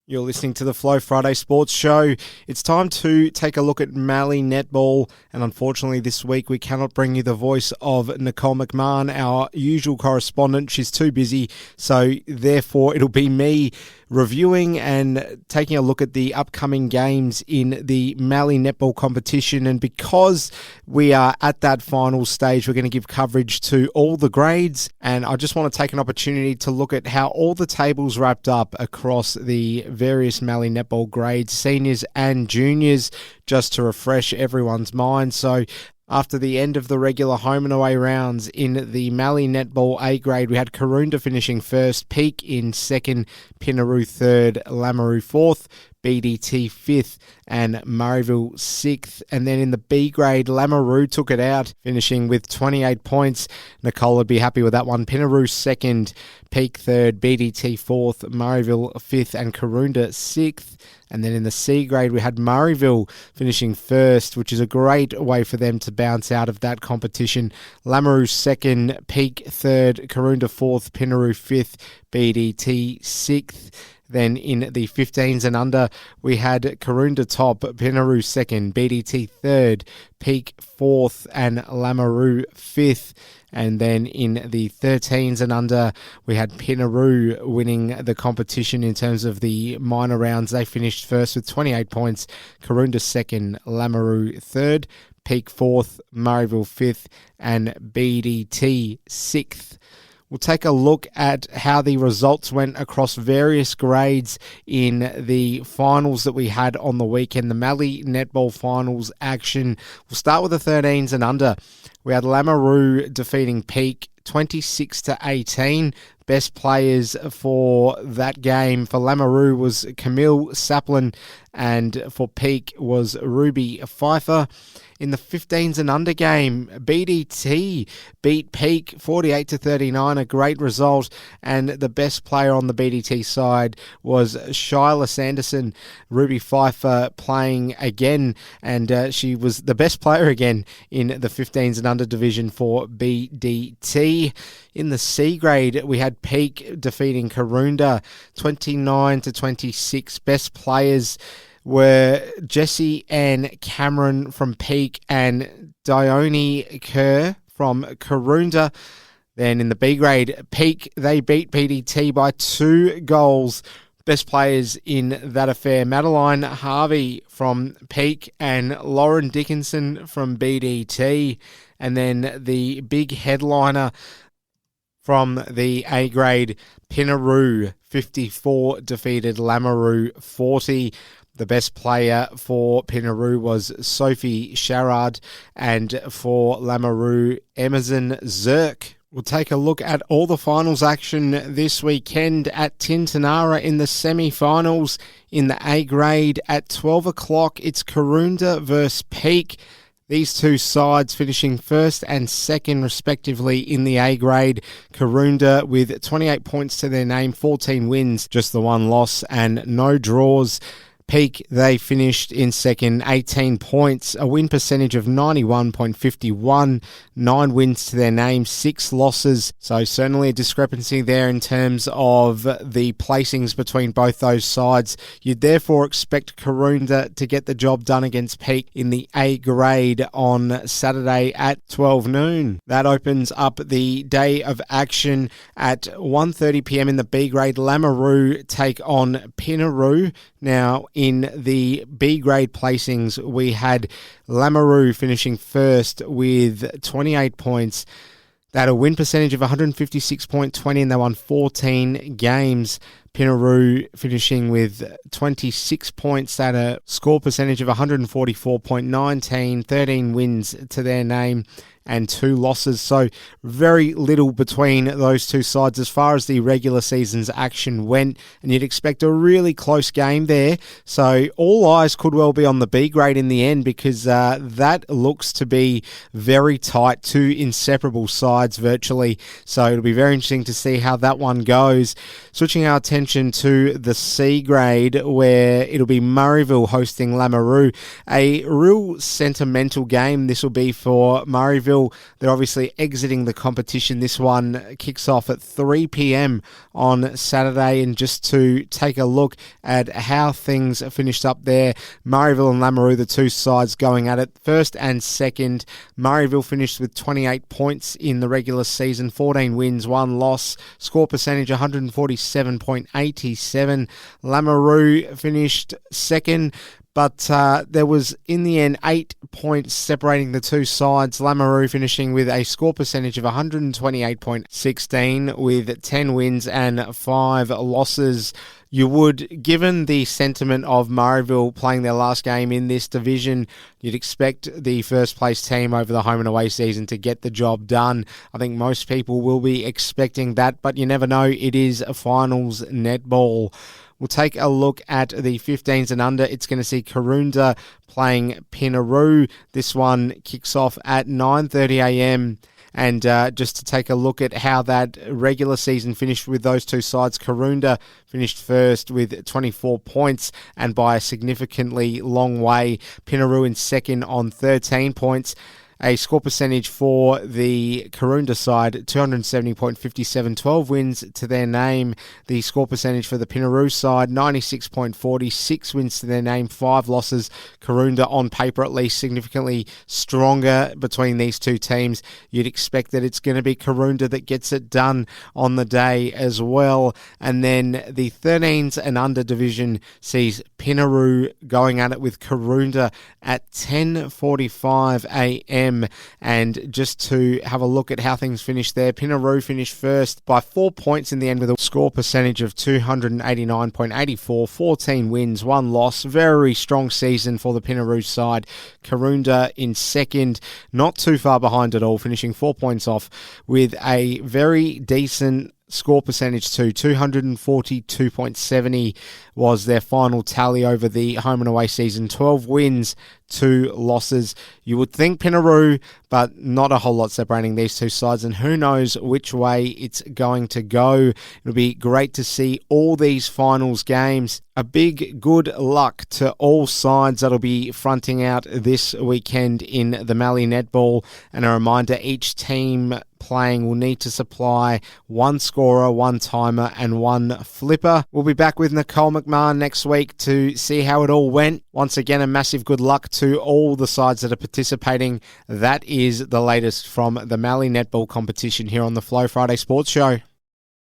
You're listening to the Flow Friday Sports Show. It's time to take a look at Mallee Netball, and unfortunately this week we cannot bring you the voice of Nicole McMahon, our usual correspondent. She's too busy, so therefore it'll be me reviewing and taking a look at the upcoming games in the Mallee Netball competition. And because we are at that final stage, we're going to give coverage to all the grades, and I just want to take an opportunity to look at how all the tables wrapped up across the various Mallee Netball grades, seniors and juniors, just to refresh everyone's mind. So after the end of the regular home and away rounds in the Mallee Netball A grade, we had Karoonda finishing first, Peak in second, Pinaroo third, Lameroo fourth, BDT fifth, and Murrayville sixth. And then in the B grade, Lameroo took it out, finishing with 28 points. Nicole would be happy with that one. Pinaroo second, Peak third, BDT fourth, Murrayville fifth, and Karoonda sixth. And then in the C grade, we had Murrayville finishing first, which is a great way for them to bounce out of that competition. Lameroo second, Peak third, Karoonda fourth, Pinaroo fifth, BDT sixth. Then in the 15s and under, we had Karoonda top, Pinaroo second, BDT third, Peak fourth, and Lameroo fifth. And then in the 13s and under, we had Pinaroo winning the competition in terms of the minor rounds. They finished first with 28 points, Karoonda second, Lameroo third, Peak fourth, Murrayville fifth, and BDT sixth. We'll take a look at how the results went across various grades in the finals that we had on the weekend, the Mallee Netball finals action. We'll start with the 13s and under. We had Lameroo defeating Peak 26-18. Best players for that game for Lameroo was Camille Saplin, and for Peak was Ruby Pfeiffer. In the 15s and under game, BDT beat Peak 48-39, a great result, and the best player on the BDT side was Shyla Sanderson. Ruby Pfeiffer playing again, and she was the best player again in the 15s and under division for BDT. In the C grade, we had Peak defeating Karoonda 29-26. Best players were Jessie Ann Cameron from Peak and Dione Kerr from Karoonda. Then in the B grade, Peak, they beat BDT by 2 goals. Best players in that affair, Madeline Harvey from Peak and Lauren Dickinson from BDT. And then the big headliner from the A grade, Pinaroo 54 defeated Lameroo 40. The best player for Pinaroo was Sophie Sharrard, and for Lameroo, Emerson Zirk. We'll take a look at all the finals action this weekend at Tintinara in the semi-finals. In the A grade at 12 o'clock, it's Karoonda versus Peak. These two sides finishing first and second respectively in the A grade. Karoonda with 28 points to their name, 14 wins, just the one loss and no draws. Peak, they finished in second, 18 points, a win percentage of 91.51, 9 wins to their name, 6 losses. So certainly a discrepancy there in terms of the placings between both those sides. You'd therefore expect Karoonda to get the job done against Peak in the A grade on Saturday at 12 noon. That opens up the day of action at 1:30pm in the B grade. Lameroo take on Pinaroo. Now, in the B grade placings, we had Lameroo finishing first with 28 points. They had a win percentage of 156.20 and they won 14 games. Pinaroo finishing with 26 points. They had a score percentage of 144.19, 13 wins to their name and 2 losses. So very little between those two sides as far as the regular season's action went, and you'd expect a really close game there. So all eyes could well be on the B grade in the end, because that looks to be very tight, 2 inseparable sides virtually. So it'll be very interesting to see how that one goes. Switching our attention to the C grade, where it'll be Murrayville hosting Lameroo. A real sentimental game this will be for Murrayville. Mariville, they're obviously exiting the competition. This one kicks off at 3 p.m. on Saturday. And just to take a look at how things finished up there, Mariville and Lameroo, the two sides going at it. First and second, Mariville finished with 28 points in the regular season, 14 wins, 1 loss. Score percentage 147.87. Lameroo finished second, but there was, in the end, 8 points separating the two sides. Lameroo finishing with a score percentage of 128.16 with 10 wins and 5 losses. You would, given the sentiment of Mariville playing their last game in this division, you'd expect the first place team over the home and away season to get the job done. I think most people will be expecting that, but you never know. It is a finals netball. We'll take a look at the 15s and under. It's going to see Karoonda playing Pinaroo. This one kicks off at 9:30 a.m. And just to take a look at how that regular season finished with those two sides, Karoonda finished first with 24 points and by a significantly long way. Pinaroo in second on 13 points. A score percentage for the Karoonda side, 270.57, 12 wins to their name. The score percentage for the Pinaroo side, 96.40, 6 wins to their name, 5 losses. Karoonda, on paper at least, significantly stronger between these two teams. You'd expect that it's going to be Karoonda that gets it done on the day as well. And then the 13s and under division sees Pinaroo going at it with Karoonda at 10:45 a.m. And just to have a look at how things finished there, Pinaroo finished first by 4 points in the end with a score percentage of 289.84, 14 wins, 1 loss. Very strong season for the Pinaroo side. Karoonda in second, not too far behind at all, finishing 4 points off with a very decent score percentage too. 242.70 was their final tally over the home and away season. 12 wins, 2 losses. You would think Pinaroo, but not a whole lot separating these two sides, and who knows which way it's going to go. It'll be great to see all these finals games. A big good luck to all sides that'll be fronting out this weekend in the Mallee Netball, and a reminder, each team playing will need to supply 1 scorer, 1 timer and 1 flipper. We'll be back with Nicole McMahon next week to see how it all went. Once again, a massive good luck to all the sides that are participating. That is the latest from the Mallee Netball competition here on the Flow Friday Sports Show.